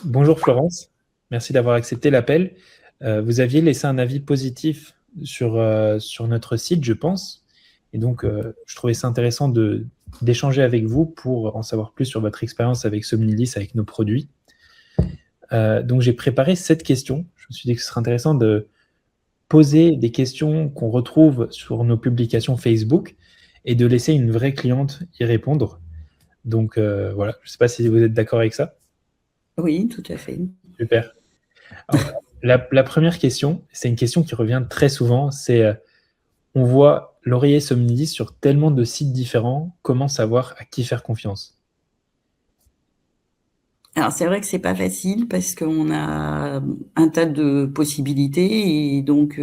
Bonjour Florence, merci d'avoir accepté l'appel. Vous aviez laissé un avis positif sur notre site, je pense. Et donc, je trouvais ça intéressant d'échanger avec vous pour en savoir plus sur votre expérience avec Somnilis, avec nos produits. Donc, j'ai préparé 7 questions. Je me suis dit que ce serait intéressant de poser des questions qu'on retrouve sur nos publications Facebook et de laisser une vraie cliente y répondre. Donc, voilà, je ne sais pas si vous êtes d'accord avec ça. Oui, tout à fait. Super. Alors, la première question, c'est une question qui revient très souvent, c'est on voit l'oreiller Somnilis sur tellement de sites différents, comment savoir à qui faire confiance? Alors c'est vrai que c'est pas facile parce qu'on a un tas de possibilités et donc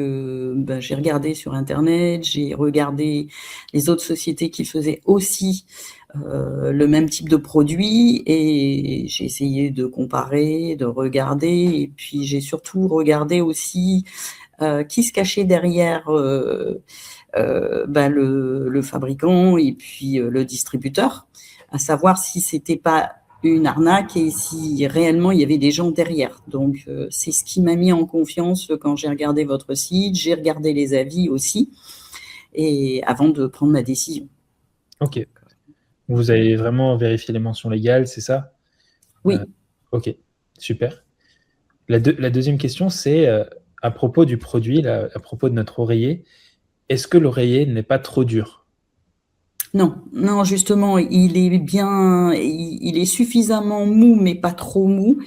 j'ai regardé sur internet, j'ai regardé les autres sociétés qui faisaient aussi, le même type de produit et j'ai essayé de comparer, de regarder et puis j'ai surtout regardé aussi, qui se cachait derrière, le fabricant et puis, le distributeur, à savoir si c'était pas une arnaque et si réellement il y avait des gens derrière. Donc, c'est ce qui m'a mis en confiance quand j'ai regardé votre site. J'ai regardé les avis aussi et avant de prendre ma décision. Ok. Vous avez vraiment vérifié les mentions légales, c'est ça? Euh, Oui. ok, super. La deuxième question, c'est à propos du produit, là, à propos de notre oreiller, est-ce que l'oreiller n'est pas trop dur? Non, non, justement, il est suffisamment mou, mais pas trop mou,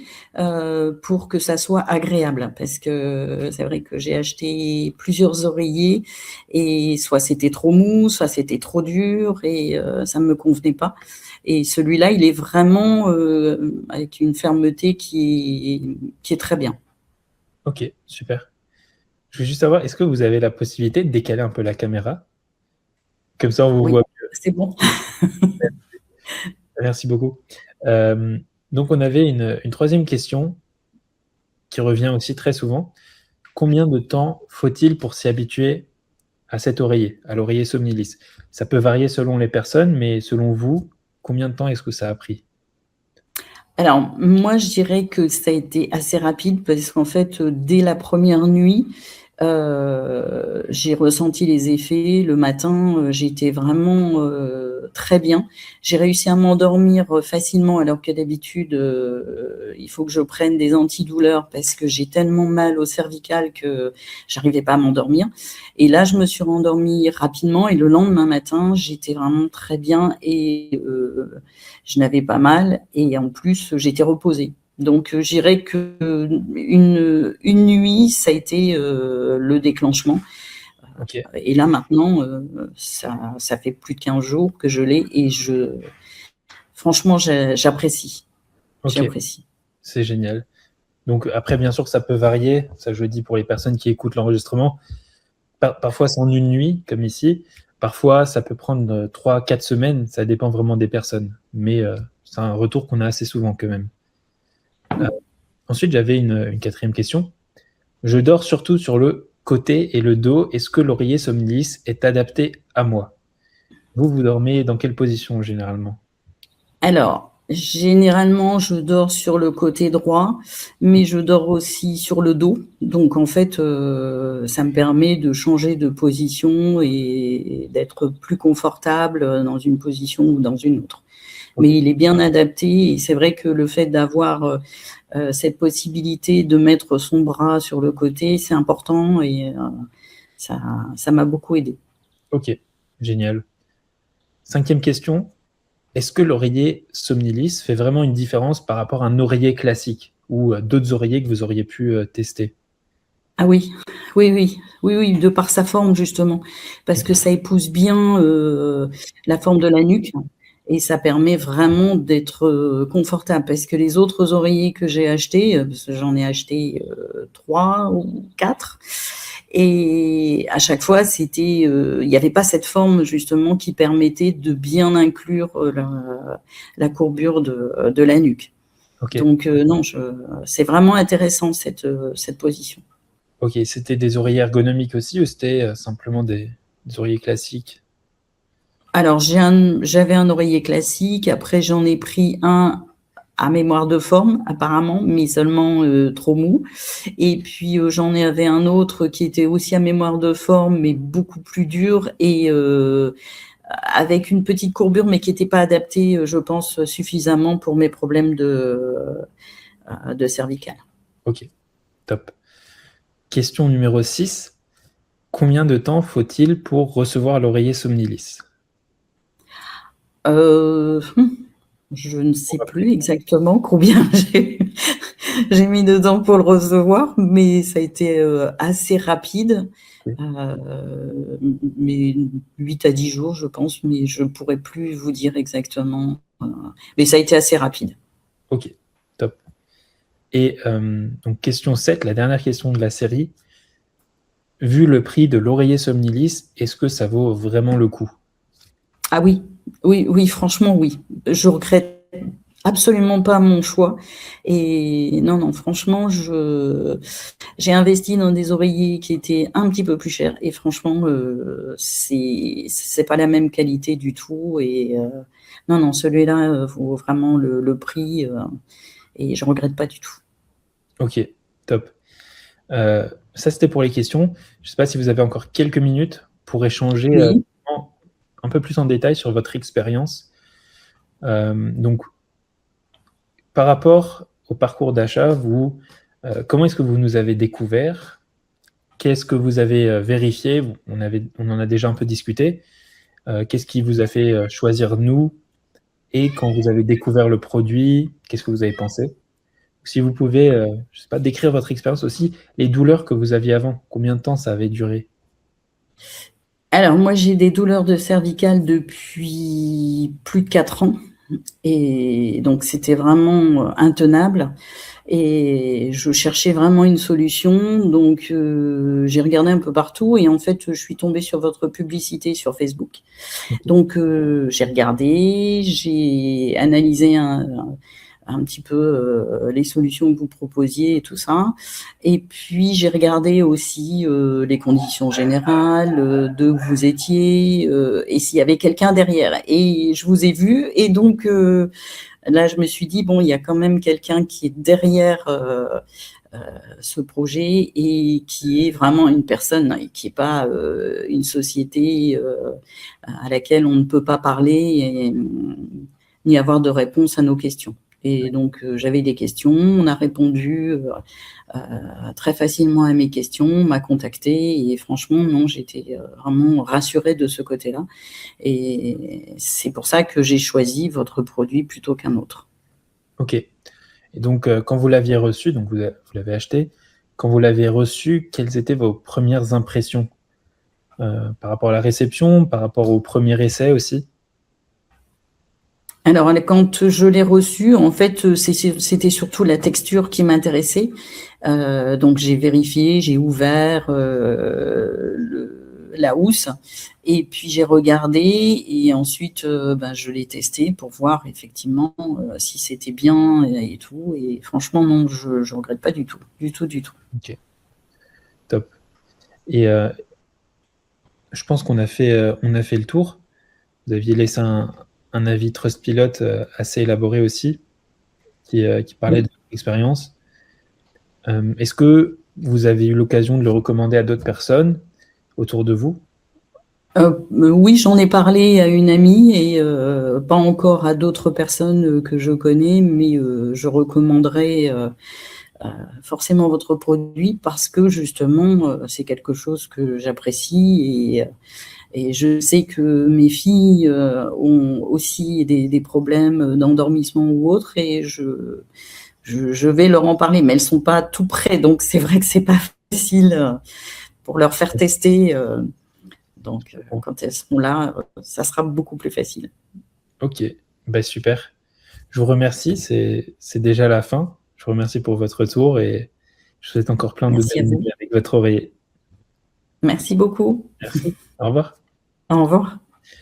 pour que ça soit agréable. Parce que c'est vrai que j'ai acheté plusieurs oreillers et soit c'était trop mou, soit c'était trop dur et ça ne me convenait pas. Et celui-là, il est vraiment avec une fermeté qui est très bien. Ok, super. Je veux juste savoir, est-ce que vous avez la possibilité de décaler un peu la caméra? Comme ça, on vous Oui, voit. c'est bon. Merci beaucoup. Euh, donc, on avait une troisième question qui revient aussi très souvent. Combien de temps faut-il pour s'y habituer à cet oreiller, à l'oreiller Somnilis? Ça peut varier selon les personnes, mais selon vous, combien de temps est-ce que ça a pris? Alors, moi, je dirais que ça a été assez rapide parce qu'en fait, dès la première nuit, j'ai ressenti les effets. Le matin, j'étais vraiment, très bien. J'ai réussi à m'endormir, facilement alors que d'habitude, il faut que je prenne des antidouleurs parce que j'ai tellement mal au cervical que j'arrivais pas à m'endormir et là, je me suis rendormie rapidement et le lendemain matin, j'étais vraiment très bien et je n'avais pas mal et en plus, j'étais reposée. Donc, je dirais qu'une nuit, ça a été le déclenchement. Ok, Et là, maintenant, ça fait plus de 15 jours que je l'ai et franchement, j'apprécie. ok, J'apprécie. c'est génial. Donc après, bien sûr, ça peut varier. Ça, je le dis pour les personnes qui écoutent l'enregistrement. Parfois, c'est en une nuit, comme ici. Parfois, ça peut prendre 3, 4 semaines. Ça dépend vraiment des personnes. Mais c'est un retour qu'on a assez souvent quand même. Euh, ensuite, j'avais une quatrième question. Je dors surtout sur le côté et le dos. Est-ce que l'oreiller Somnilis est adapté à moi? Vous, vous dormez dans quelle position généralement? Alors, généralement, je dors sur le côté droit, mais je dors aussi sur le dos. Donc, en fait, ça me permet de changer de position et d'être plus confortable dans une position ou dans une autre. Ok, Mais il est bien adapté et c'est vrai que le fait d'avoir cette possibilité de mettre son bras sur le côté, c'est important et ça, ça m'a beaucoup aidé. ok, génial. Cinquième question. Est-ce que l'oreiller Somnilis fait vraiment une différence par rapport à un oreiller classique ou d'autres oreillers que vous auriez pu tester? Ah oui, oui, oui, oui, oui, de par sa forme justement, parce que ça épouse bien la forme de la nuque et ça permet vraiment d'être confortable. Parce que les autres oreillers que j'ai achetés, parce que j'en ai acheté 3 ou 4, et à chaque fois, il n'y avait pas cette forme justement qui permettait de bien inclure la courbure de la nuque. Ok, Donc non, c'est vraiment intéressant cette position. ok. C'était des oreillers ergonomiques aussi ou c'était simplement des oreillers classiques? Alors j'avais un oreiller classique, après j'en ai pris un à mémoire de forme apparemment, mais seulement trop mou. Et puis j'en avais un autre qui était aussi à mémoire de forme, mais beaucoup plus dur et avec une petite courbure, mais qui n'était pas adaptée, je pense, suffisamment pour mes problèmes de cervicales. Ok, top. Question numéro 6. Combien de temps faut-il pour recevoir l'oreiller Somnilis? Je ne sais plus exactement combien j'ai mis de temps pour le recevoir, mais ça a été assez rapide. Mais 8 à 10 jours, je pense, mais je ne pourrais plus vous dire exactement. Mais ça a été assez rapide. Ok, top. Et donc question 7, la dernière question de la série. Vu le prix de l'oreiller Somnilis, est-ce que ça vaut vraiment le coup? Ah oui, oui, franchement, oui. Je regrette absolument pas mon choix. Et non, franchement, j'ai investi dans des oreillers qui étaient un petit peu plus chers. Et franchement, c'est pas la même qualité du tout. Et non, celui-là vaut vraiment le prix. Et je regrette pas du tout. Ok, top. Ça, c'était pour les questions. Je ne sais pas si vous avez encore quelques minutes pour échanger Oui. un peu plus en détail sur votre expérience. Donc, par rapport au parcours d'achat, comment est-ce que vous nous avez découvert? Qu'est-ce que vous avez vérifié? On en a déjà un peu discuté. Qu'est-ce qui vous a fait choisir nous? Et quand vous avez découvert le produit, qu'est-ce que vous avez pensé? Si vous pouvez, je sais pas, décrire votre expérience aussi, les douleurs que vous aviez avant, combien de temps ça avait duré? Alors, moi, j'ai des douleurs de cervicales depuis plus de 4 ans. Et donc, c'était vraiment intenable. Et je cherchais vraiment une solution. Donc, j'ai regardé un peu partout. Et en fait, je suis tombée sur votre publicité sur Facebook. Donc, j'ai regardé, j'ai analysé un petit peu les solutions que vous proposiez et tout ça. Et puis, j'ai regardé aussi les conditions générales, de où vous étiez et s'il y avait quelqu'un derrière. Et je vous ai vu. Et donc, là, je me suis dit, bon, il y a quand même quelqu'un qui est derrière ce projet et qui est vraiment une personne et qui n'est pas une société à laquelle on ne peut pas parler ni avoir de réponse à nos questions. Et donc, j'avais des questions, on a répondu très facilement à mes questions, on m'a contacté et franchement, non, j'étais vraiment rassurée de ce côté-là. Et c'est pour ça que j'ai choisi votre produit plutôt qu'un autre. Ok. Et donc, quand vous l'aviez reçu, donc vous l'avez acheté, quand vous l'avez reçu, quelles étaient vos premières impressions par rapport à la réception, par rapport au premier essai aussi? Alors, quand je l'ai reçu, en fait, c'était surtout la texture qui m'intéressait. Donc, j'ai vérifié, j'ai ouvert la housse et puis j'ai regardé et ensuite, je l'ai testé pour voir effectivement si c'était bien et tout. Et franchement, non, je ne regrette pas du tout, du tout, du tout. Ok, top. Et je pense qu'on a fait le tour. Vous aviez laissé un avis Trustpilot assez élaboré aussi, qui parlait de Oui. votre expérience. Est-ce que vous avez eu l'occasion de le recommander à d'autres personnes autour de vous? Oui, j'en ai parlé à une amie et pas encore à d'autres personnes que je connais, mais je recommanderais forcément votre produit parce que justement, c'est quelque chose que j'apprécie et je sais que mes filles ont aussi des problèmes d'endormissement ou autre et je vais leur en parler, mais elles sont pas tout près, donc c'est vrai que c'est pas facile pour leur faire tester. Donc, quand elles seront là, ça sera beaucoup plus facile. Ok, bah, super. Je vous remercie, c'est déjà la fin. Je vous remercie pour votre retour et je vous souhaite encore plein de Merci à belles vous. nuits avec votre oreiller. Merci beaucoup. Merci, au revoir. Au revoir.